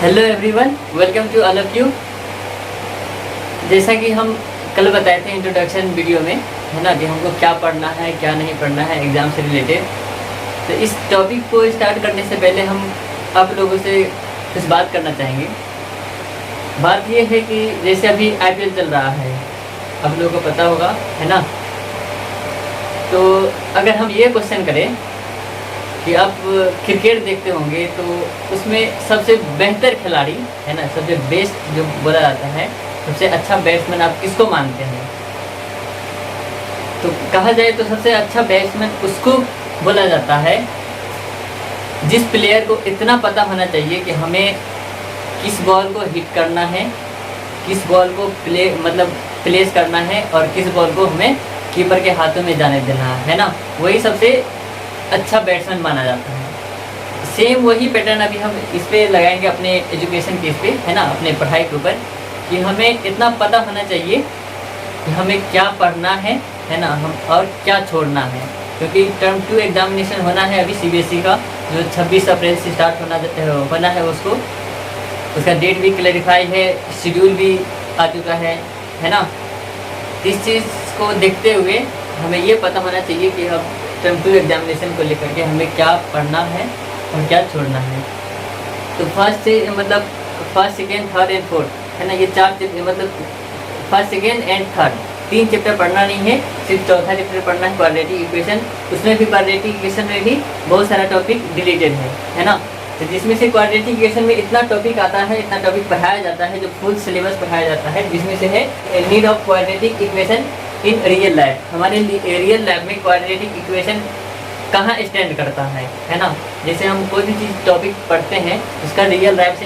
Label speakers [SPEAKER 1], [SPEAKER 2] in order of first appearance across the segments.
[SPEAKER 1] Hello everyone, welcome to all of you. जैसा कि हम कल बताए थे इंट्रोडक्शन वीडियो में, है ना, कि हमको क्या पढ़ना है क्या नहीं पढ़ना है एग्ज़ाम से रिलेटेड। तो इस टॉपिक को स्टार्ट करने से पहले हम आप लोगों से कुछ बात करना चाहेंगे। बात ये है कि जैसे अभी IPL चल रहा है, आप लोगों को पता होगा, है ना। तो अगर हम ये क्वेश्चन करें कि आप क्रिकेट देखते होंगे तो उसमें सबसे बेहतर खिलाड़ी, है ना, सबसे बेस्ट जो बोला जाता है, सबसे अच्छा बैट्समैन आप किसको मानते हैं? तो कहा जाए तो सबसे अच्छा बैट्समैन उसको बोला जाता है जिस प्लेयर को इतना पता होना चाहिए कि हमें किस बॉल को हिट करना है, किस बॉल को प्लेस करना है और किस बॉल को हमें कीपर के हाथों में जाने देना है ना, वही सबसे अच्छा बैट्समैन माना जाता है। सेम वही पैटर्न अभी हम इस पे लगाएंगे अपने एजुकेशन के इस पे, है ना, अपने पढ़ाई के ऊपर, कि हमें इतना पता होना चाहिए कि हमें क्या पढ़ना है ना, हम और क्या छोड़ना है। क्योंकि टर्म 2 एग्जामिनेशन होना है अभी CBSE का, जो 26 अप्रैल से स्टार्ट होना है उसका डेट भी क्लैरिफाई है, शेड्यूल भी आ चुका है ना। इस चीज़ को देखते हुए हमें ये पता होना चाहिए कि हम टर्म 2 एग्जामिनेशन को लेकर के हमें क्या पढ़ना है और क्या छोड़ना है। तो first second third and fourth, है ना, ये 4 first second and third 3 chapter पढ़ना नहीं है, सिर्फ चौथा चैप्टर पढ़ना है, क्वाड्रेटिक इक्वेशन। उसमें भी क्वाड्रेटिक इक्वेशन में भी बहुत सारा टॉपिक डिलीटेड है ना। तो जिसमें से क्वाड्रेटिक इक्वेशन में इतना टॉपिक आता है, इतना टॉपिक पढ़ाया जाता है, जो फुल सिलेबस पढ़ाया जाता है, जिसमें से है need of quadratic equation in real life. हमारे रियल लाइफ में क्वाड्रेटिक इक्वेशन कहाँ स्टैंड करता है ना। जैसे हम कोई भी चीज़ टॉपिक पढ़ते हैं उसका रियल लाइफ से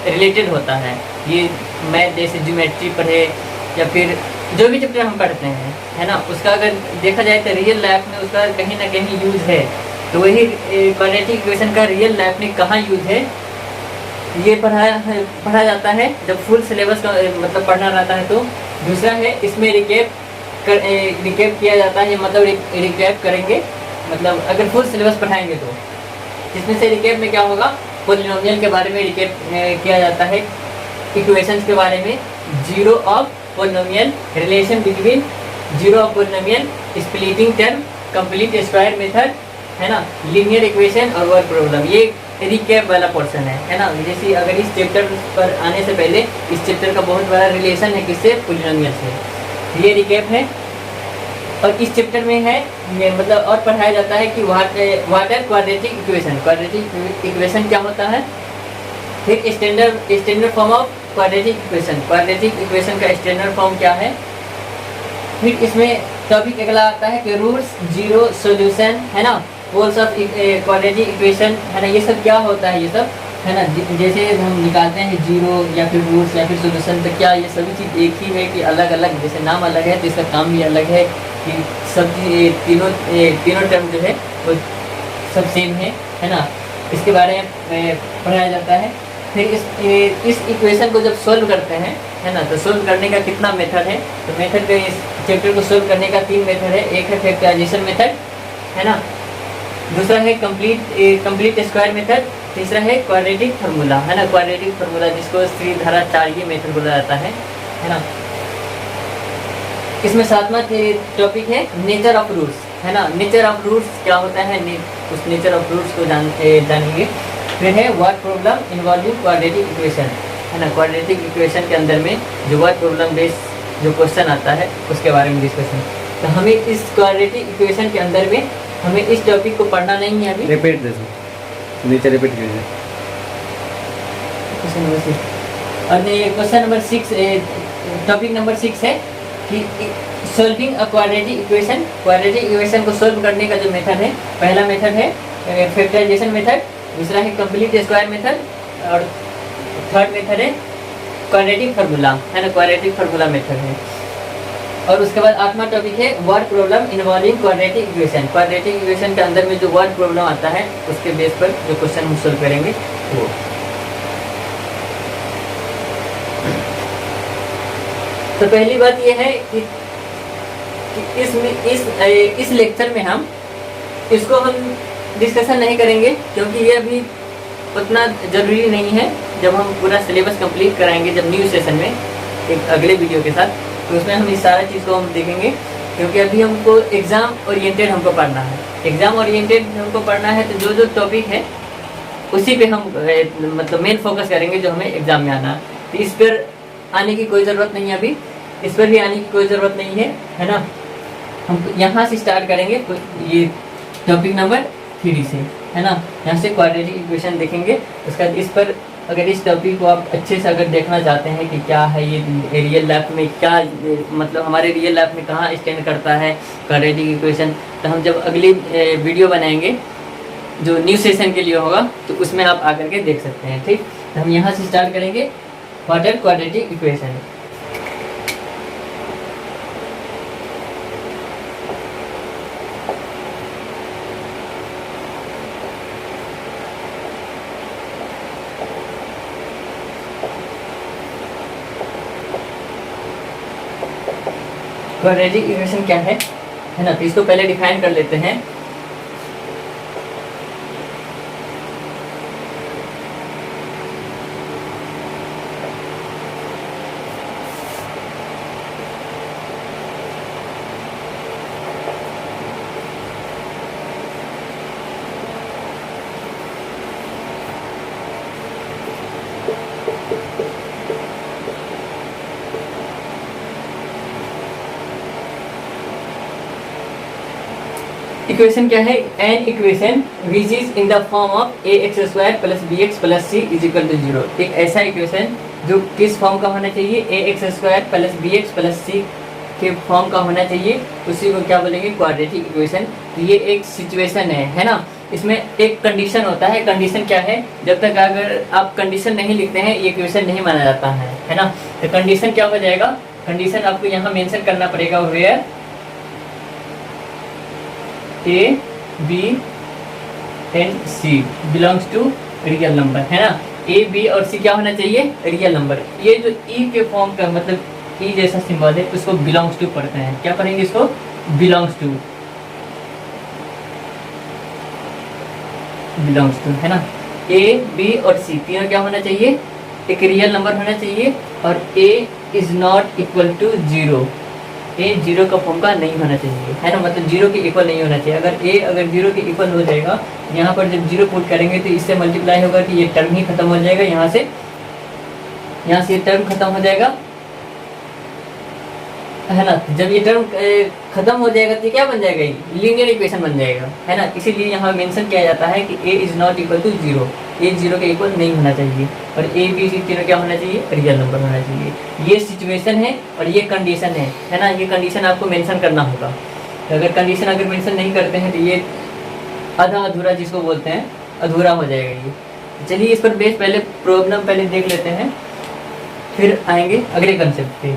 [SPEAKER 1] रिलेटेड होता है। ये मैथ जैसे ज्योमेट्री पढ़े या फिर जो भी चैप्टर हम पढ़ते हैं, है ना, उसका अगर देखा जाए तो रियल लाइफ में उसका कहीं ना कहीं यूज़ है। तो वही क्वाड्रेटिक इक्वेशन का रियल लाइफ में कहाँ यूज़ है, ये पढ़ा जाता है जब फुल सिलेबस का पढ़ना रहता है। तो दूसरा है इसमें रिकैप किया जाता है, रिकैप करेंगे, अगर फुल सिलेबस पढ़ाएंगे तो इसमें से रिकैप में क्या होगा, पॉलिनोमियल के बारे में रिकैप किया जाता है, इक्वेशंस के बारे में, zero of polynomial, relation between zero of polynomial, splitting term, complete square method, है ना, लीनियर इक्वेशन और वर्क प्रॉब्लम। ये रिकैप वाला पोर्शन है ना। जैसे अगर इस चैप्टर पर आने से पहले इस चैप्टर का बहुत बड़ा रिलेशन है किससे, पॉलिनोमियल से, ये रिकैप है। और इस चैप्टर में है और पढ़ाया जाता है कि व्हाट आर क्वाड्रेटिक इक्वेशन क्या होता है, फिर standard form of quadratic equation का स्टैंडर्ड फॉर्म क्या है। फिर इसमें टॉपिक अगला आता है कि रूट्स, जीरो, सॉल्यूशन, है ना, पोल्स ऑफ क्वाड्रेटिक इक्वेशन, है ना, ये सब क्या होता है, ये सब, है ना। जैसे हम निकालते हैं जीरो या फिर रूट्स या फिर सॉल्यूशन, तो क्या ये सभी चीज़ एक ही है कि अलग अलग, जैसे नाम अलग है तो इसका काम भी अलग है, कि सब तीनों टर्म जो है वो सब सेम है ना। इसके बारे में पढ़ाया जाता है। फिर इस इक्वेशन को जब सोल्व करते हैं, है ना, तो सोल्व करने का कितना मेथड है, तो मेथड का इस चैप्टर को सोल्व करने का 3 मेथड है। एक है फैक्टराइजेशन मेथड, है ना, दूसरा है कंप्लीट स्क्वायर मेथड, तीसरा है क्वाड्रेटिक फार्मूला, है ना, क्वाड्रेटिक फार्मूला जिसको श्रीधराचार्य मेथड बोला जाता है ना। इसमें 7वां टॉपिक है नेचर ऑफ रूट्स, है ना। नेचर ऑफ रूट्स क्या होता है, उस नेचर ऑफ रूट्स को जानेंगे। फिर है word problem involving quadratic equation, है ना, क्वाड्रेटिक इक्वेशन के अंदर में जो वर्ड प्रॉब्लम बेस्ड जो क्वेश्चन आता है उसके बारे में डिस्कशन। तो हमें इस क्वाड्रेटिक इक्वेशन के अंदर में हमें इस टॉपिक को पढ़ना नहीं है अभी।
[SPEAKER 2] रिपीट दे नीचे रिपीट कीजिए।
[SPEAKER 1] क्वेश्चन नंबर 6 और क्वेश्चन नंबर 6, टॉपिक नंबर 6 है कि सॉल्विंग अ क्वाड्रेटिक इक्वेशन को सॉल्व करने का जो मेथड है, पहला मेथड है फैक्टराइजेशन मेथड, दूसरा है कंप्लीट स्क्वायर मेथड और थर्ड मेथड है क्वाड्रेटिक फार्मूला, है ना, क्वाड्रेटिक फार्मूला मेथड है। और उसके बाद 8वां टॉपिक है word problem involving quadratic equation के अंदर में जो वर्ड प्रॉब्लम आता है उसके बेस पर जो क्वेश्चन हम सॉल्व करेंगे वो। तो पहली बात यह है कि इस लेक्चर में हम इसको डिस्कशन नहीं करेंगे, क्योंकि ये अभी उतना ज़रूरी नहीं है। जब हम पूरा सिलेबस कंप्लीट कराएंगे जब न्यू सेशन में एक अगले वीडियो के साथ, तो उसमें हम इस सारा चीज़ को हम देखेंगे, क्योंकि अभी हमको एग्ज़ाम ओरिएंटेड हमको पढ़ना है। एग्ज़ाम ओरिएंटेड हमको पढ़ना है तो जो जो टॉपिक है उसी पे हम मतलब मेन फोकस करेंगे जो हमें एग्ज़ाम में आना है। तो इस पर आने की कोई ज़रूरत नहीं है, अभी इस पर भी आने की कोई ज़रूरत नहीं है ना। हम यहाँ से स्टार्ट करेंगे, तो ये टॉपिक नंबर 3 से, है ना। यहाँ से क्वाड्रेटिक इक्वेशन देखेंगे। उसके बाद इस पर अगर इस टॉपिक को आप अच्छे से अगर देखना चाहते हैं कि क्या है ये रियल लाइफ में, क्या मतलब हमारे रियल लाइफ में कहाँ स्टैंड करता है क्वाड्रेटिक इक्वेशन, तो हम जब अगली वीडियो बनाएंगे जो न्यू सेशन के लिए होगा तो उसमें आप आकर के देख सकते हैं। ठीक, तो हम यहाँ से स्टार्ट करेंगे what are quadratic equation. Quadratic equation क्या है ना, तो इसको पहले डिफाइन कर लेते हैं। इक्वेशन क्या है, an equation which is in the form of ax² + bx + c = 0। एक ऐसा इक्वेशन जो किस फॉर्म का होना चाहिए, ax² + bx + c के फॉर्म का होना चाहिए, उसी को क्या बोलेंगे, क्वाड्रेटिक इक्वेशन। तो ये एक सिचुएशन है ना। इसमें एक कंडीशन होता है। कंडीशन क्या है, जब तक अगर आप कंडीशन नहीं लिखते हैं ये इक्वेशन नहीं माना जाता है ना। तो कंडीशन क्या हो जाएगा, कंडीशन आपको यहाँ मेंशन करना पड़ेगा, where A, B and C belongs to real number, है ना। A, B और C क्या होना चाहिए, रियल नंबर। ये जो E के फॉर्म का मतलब E जैसा सिंबल है उसको बिलोंग्स टू पढ़ते हैं। क्या पढ़ेंगे इसको, बिलोंग्स टू, बिलोंग्स टू, है ना। A, B और C तीनों क्या होना चाहिए, एक रियल नंबर होना चाहिए, और A is not equal to 0। A 0 का फॉर्म का नहीं होना चाहिए, है ना, मतलब 0 के इक्वल नहीं होना चाहिए। अगर ए अगर 0 के इक्वल हो जाएगा, यहाँ पर जब 0 पुट करेंगे तो इससे मल्टीप्लाई होगा कि ये टर्म ही खत्म हो जाएगा, यहाँ से ये टर्म खत्म हो जाएगा, है ना। जब ये टर्म खत्म हो जाएगा तो क्या बन जाएगा, ये लीनियर इक्वेशन बन जाएगा, है ना। इसीलिए यहाँ मेंशन किया जाता है कि ए is not equal to 0, A 0 के इक्वल नहीं होना चाहिए, और ए बी सी तीनों क्या होना चाहिए, रियल नंबर होना चाहिए। ये सिचुएशन है और ये कंडीशन है ना। ये कंडीशन आपको मेंशन करना होगा। तो अगर कंडीशन अगर मेंशन नहीं करते हैं तो ये आधा अधूरा जिसको बोलते हैं, अधूरा हो जाएगा ये। चलिए इस पर बेस पहले प्रॉब्लम पहले देख लेते हैं, फिर आएंगे अगले कंसेप्ट पे।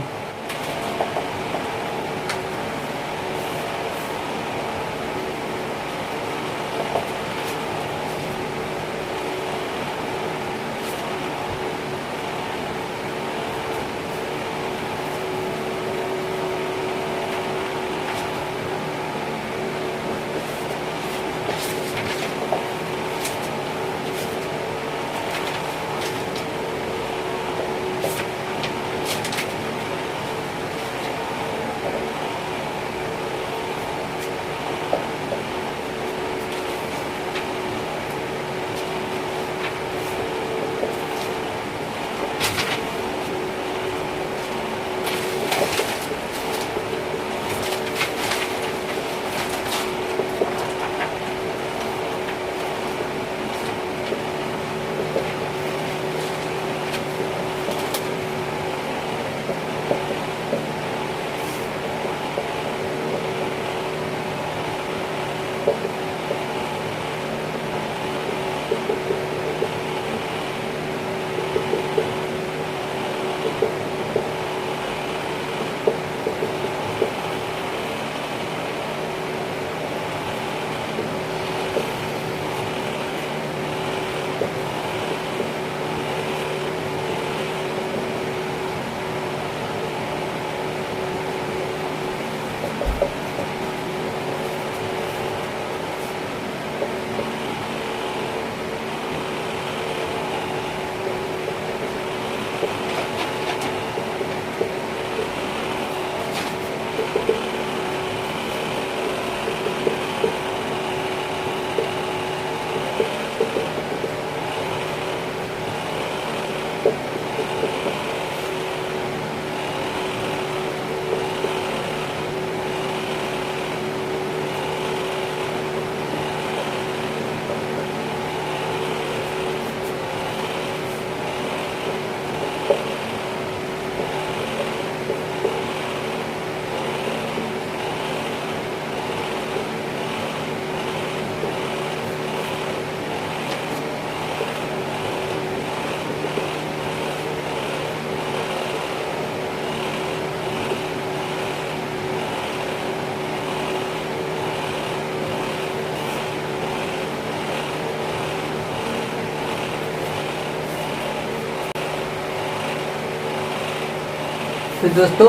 [SPEAKER 1] तो दोस्तों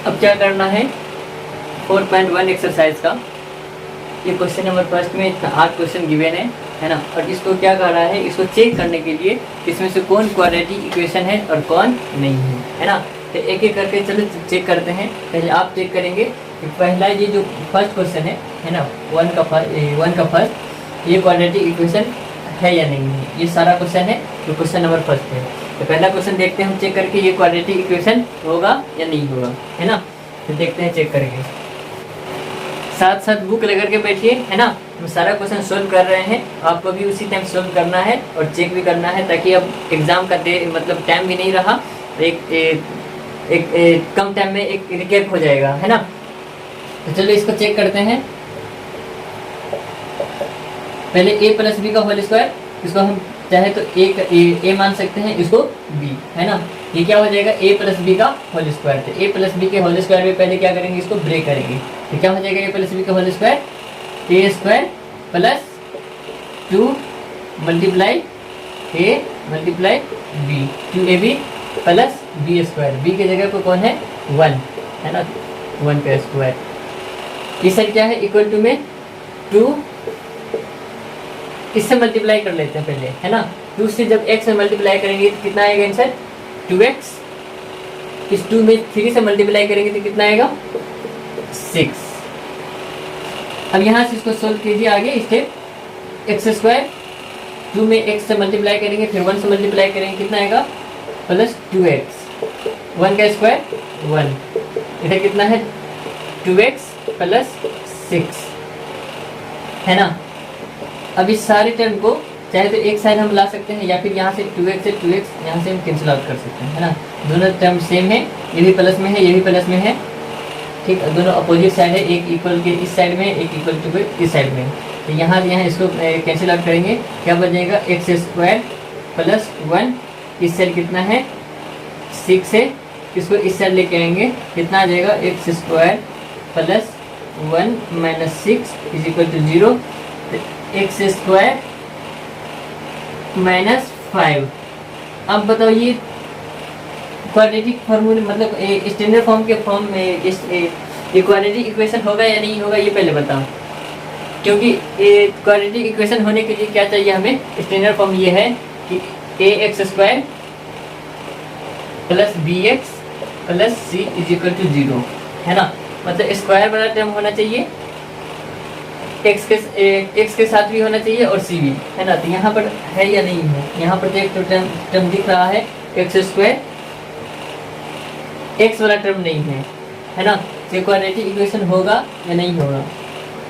[SPEAKER 1] अब क्या करना है, 4.1 एक्सरसाइज का ये क्वेश्चन नंबर फर्स्ट में इतना 8 क्वेश्चन गिवन है ना। और इसको क्या कर रहा है, इसको चेक करने के लिए इसमें से कौन क्वाड्रेटिक इक्वेशन है और कौन नहीं है ना। तो एक एक करके चलो चेक करते हैं। पहले आप चेक करेंगे कि पहला ये जो फर्स्ट क्वेश्चन है ना, वन का फर्स्ट ये क्वाड्रेटिक इक्वेशन है या नहीं है। ये सारा क्वेश्चन है जो क्वेश्चन नंबर फर्स्ट है। तो पहला क्वेश्चन देखते हैं हम चेक करके, ये क्वाड्रेटिक इक्वेशन होगा या नहीं होगा, है ना। तो देखते हैं चेक करके, साथ साथ बुक लेकर के बैठिए, है ना। हम सारा क्वेश्चन सोल्व कर रहे हैं, आपको भी उसी टाइम सोल्व करना है और चेक भी करना है, ताकि अब एग्जाम का मतलब टाइम भी नहीं रहा, एक कम टाइम में एक रिकैप हो जाएगा, है ना। तो चलो इसको चेक करते हैं। पहले a प्लस बी का होल स्क्वायर, इसको हम चाहे तो a मान सकते हैं, इसको b, है ना। ये क्या हो जाएगा, a प्लस बी का होल स्क्वायर। तो a प्लस बी के होल स्क्वायर में पहले क्या करेंगे, इसको ब्रेक करेंगे। तो क्या हो जाएगा, a प्लस बी का whole square, a square plus 2 multiply a multiply b, 2ab plus b square. b की जगह पर कौन है, 1, है ना, 1 का स्क्वायर। ये साइड क्या है, इक्वल टू में 2, इससे मल्टीप्लाई कर लेते हैं पहले, है ना। 2 से जब x से मल्टीप्लाई करेंगे तो कितना आएगा आंसर, 2x। इस 2 में 3 से मल्टीप्लाई करेंगे तो कितना आएगा, 6। अब यहाँ से इसको सोल्व कीजिए आगे स्टेप, एक्स स्क्वायर 2 में x से मल्टीप्लाई करेंगे, फिर 1 से मल्टीप्लाई करेंगे, कितना आएगा, प्लस 2x। 1 का स्क्वायर 1, इधर कितना है, 2x प्लस 6, है ना। अब इस सारे टर्म को चाहे तो एक साइड हम ला सकते हैं, या फिर यहाँ से 2x से 2x यहाँ से हम कैंसिल आउट कर सकते हैं, है ना। दोनों टर्म सेम है, ये भी प्लस में है, ये भी प्लस में है, ठीक। दोनों अपोजिट साइड है, एक इक्वल के इस साइड में, एक इक्वल टू इस साइड में। तो यहाँ इसको कैंसिल आउट करेंगे, क्या बन जाएगा, एक्स स्क्वायर प्लस 1, इस साइड कितना है, 6 है, इसको इस साइड लेके आएंगे, कितना आ जाएगा, X square plus 1 minus 6 is equal to 0, X square minus 5। अब बताओ ये क्वाड्रेटिक फॉर्मूले मतलब स्टैंडर्ड फॉर्म के फॉर्म में ये क्वाड्रेटिक इक्वेशन होगा या नहीं होगा, ये पहले बताओ। क्योंकि क्वाड्रेटिक इक्वेशन होने के लिए क्या चाहिए हमें, स्टैंडर्ड फॉर्म ये है कि ax square plus bx plus c is equal to 0, है ना। मतलब स्क्वायर वाला टर्म होना चाहिए, x के साथ भी होना चाहिए और c भी, है ना। तो यहाँ पर है या नहीं है, यहाँ पर एक तो टर्म दिख रहा है एक्स स्क्वायर, x वाला टर्म नहीं है ना। तो क्वाड्रेटिक इक्वेशन होगा या नहीं होगा,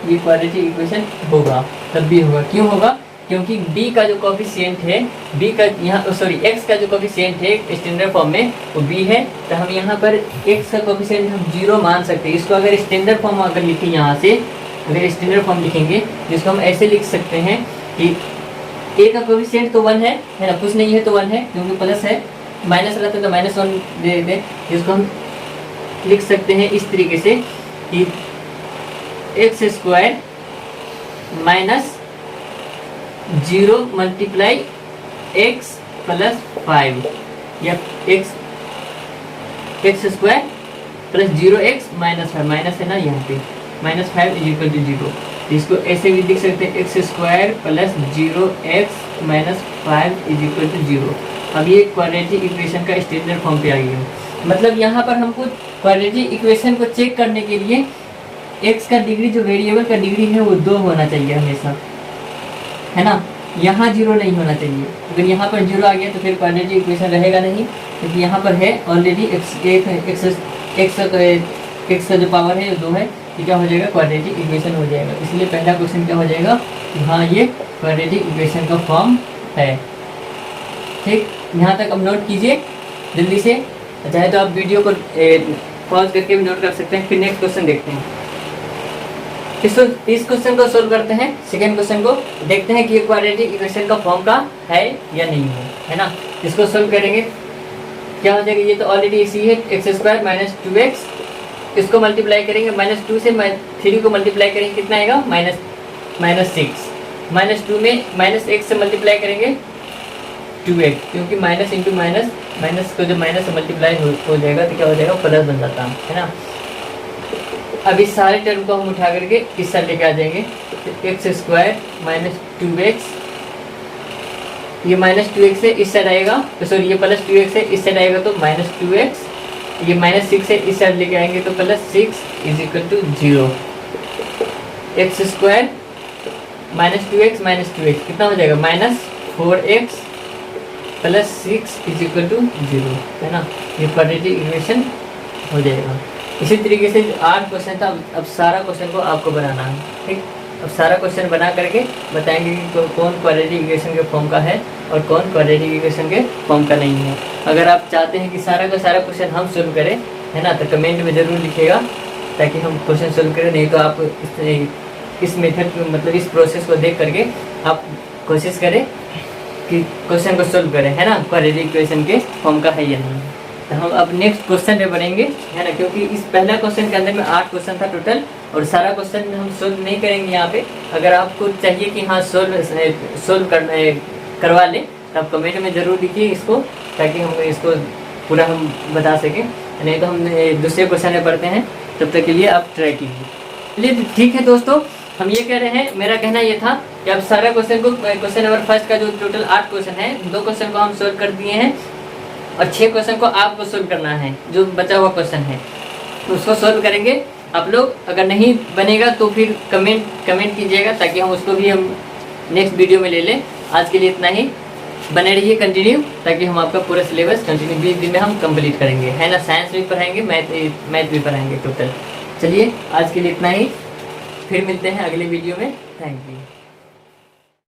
[SPEAKER 1] ये क्वाड्रेटिक इक्वेशन होगा, तब भी होगा। क्यों होगा, क्योंकि b का जो कोफिशिएंट है, b का यहाँ x का जो कोफिशिएंट है स्टैंडर्ड फॉर्म में वो b है। तो हम यहाँ पर x का कोफिशिएंट हम 0 मान सकते हैं। इसको अगर स्टैंडर्ड फॉर्म अगर लिखें, यहाँ से अगर स्टैंडर्ड फॉर्म लिखेंगे जिसको हम ऐसे लिख सकते हैं कि a का कोफिशिएंट तो 1 है ना, कुछ नहीं है तो 1 है, क्योंकि प्लस है, माइनस रहता है तो -1 दे देते। जिसको हम लिख सकते हैं इस तरीके से कि x square minus 0 multiply x plus 5, या x square plus 0x minus 5, minus है ना यहाँ पे, -5 इज इक्वल टू 0। इसको ऐसे भी लिख सकते हैं, X square plus 0x minus 5 is equal to 0। अब ये क्वाड्रेटिक इक्वेशन का स्टैंडर्ड फॉर्म पे आ गया। मतलब यहाँ पर हमको क्वाड्रेटिक इक्वेशन को चेक करने के लिए x का डिग्री, जो वेरिएबल का डिग्री है वो 2 होना चाहिए हमेशा, है ना। यहाँ 0 नहीं होना चाहिए। अगर यहाँ पर 0 आ गया तो फिर क्वाड्रेटिक इक्वेशन रहेगा नहीं, क्योंकि यहाँ पर है ऑलरेडी x का जो पावर है 2 है, तो क्या हो जाएगा, क्वाड्रेटिक इक्वेशन हो जाएगा। इसलिए पहला क्वेश्चन क्या हो जाएगा कि हाँ ये क्वाड्रेटिक इक्वेशन का फॉर्म है। ठीक, यहाँ तक अब नोट कीजिए जल्दी से, चाहे तो आप वीडियो को पॉज करके भी नोट कर सकते हैं। फिर नेक्स्ट क्वेश्चन देखते हैं। इस क्वेश्चन को सोल्व करते हैं। सेकेंड क्वेश्चन को देखते हैं कि ये क्वाड्रेटिक इक्वेशन का फॉर्म का है या नहीं है ना। इसको सोल्व करेंगे, क्या हो जाएगा, ये तो ऑलरेडी इसी है, एक्स स्क्वायर माइनस 2x, इसको मल्टीप्लाई करेंगे, -2 से 3 को मल्टीप्लाई करेंगे, कितना आएगा, -6, -2 में -x से मल्टीप्लाई करेंगे 2x, क्योंकि माइनस इंटू माइनस, माइनस को जब माइनस से मल्टीप्लाई हो जाएगा तो क्या हो जाएगा, प्लस बन जाता है ना। अब इस सारे टर्म को हम उठा करके इस साइड लेके आ जाएंगे, तो एक्स स्क्वायर माइनस 2x, ये माइनस 2x है इस साइड आएगा, तो सॉरी ये प्लस 2x है इस साइड आएगा तो माइनस 2x, ये माइनस 6 है इस साइड लेके आएंगे तो plus 6 is equal to 0। X square minus 2x कितना हो जाएगा, minus 4x plus 6 is equal to 0, है ना। ये क्वाड्रेटिक इक्वेशन हो जाएगा। इसी तरीके से जो 8 क्वेश्चन था, अब सारा क्वेश्चन को आपको बनाना है, ठीक। अब सारा क्वेश्चन बना करके बताएंगे कि कौन क्वाड्रेटिक इक्वेशन के फॉर्म का है और कौन क्वाड्रेटिक इक्वेशन के फॉर्म का नहीं है। अगर आप चाहते हैं कि सारा का सारा क्वेश्चन हम सोल्व करें, है ना, तो कमेंट में ज़रूर लिखिएगा ताकि हम क्वेश्चन सोल्व करें। नहीं तो आप इस मेथड मतलब इस प्रोसेस को देख करके आप कोशिश करें कि क्वेश्चन को सोल्व करें, है ना, क्वाड्रेटिक इक्वेशन के फॉर्म का है या नहीं। तो हम अब नेक्स्ट क्वेश्चन पे बढ़ेंगे, है ना, क्योंकि इस पहला क्वेश्चन के अंदर में 8 क्वेश्चन था टोटल और सारा क्वेश्चन हम सोल्व नहीं करेंगे यहाँ पे। अगर आपको चाहिए कि हाँ सोल्व करवा लें तो आप कमेंट में ज़रूर लिखिए इसको, ताकि हम इसको पूरा हम बता सकें। नहीं तो हम दूसरे क्वेश्चन में पढ़ते हैं, तब तक के लिए आप ट्राई कीजिए। चलिए ठीक है दोस्तों, हम ये कह रहे हैं, मेरा कहना ये था कि अब सारा क्वेश्चन को, क्वेश्चन नंबर फर्स्ट का जो टोटल 8 क्वेश्चन है, 2 क्वेश्चन को हम सोल्व कर दिए हैं और 6 क्वेश्चन को आपको सोल्व करना है। जो बचा हुआ क्वेश्चन है तो उसको सोल्व करेंगे आप लोग। अगर नहीं बनेगा तो फिर कमेंट कीजिएगा ताकि हम उसको भी हम नेक्स्ट वीडियो में ले लें। आज के लिए इतना ही, बने रहिए कंटिन्यू, ताकि हम आपका पूरा सिलेबस कंटिन्यू 20 दिन में हम कंप्लीट करेंगे, है ना। साइंस भी पढ़ाएंगे, मैथ भी पढ़ाएंगे टोटल। चलिए आज के लिए इतना ही, फिर मिलते हैं अगले वीडियो में। Thank you.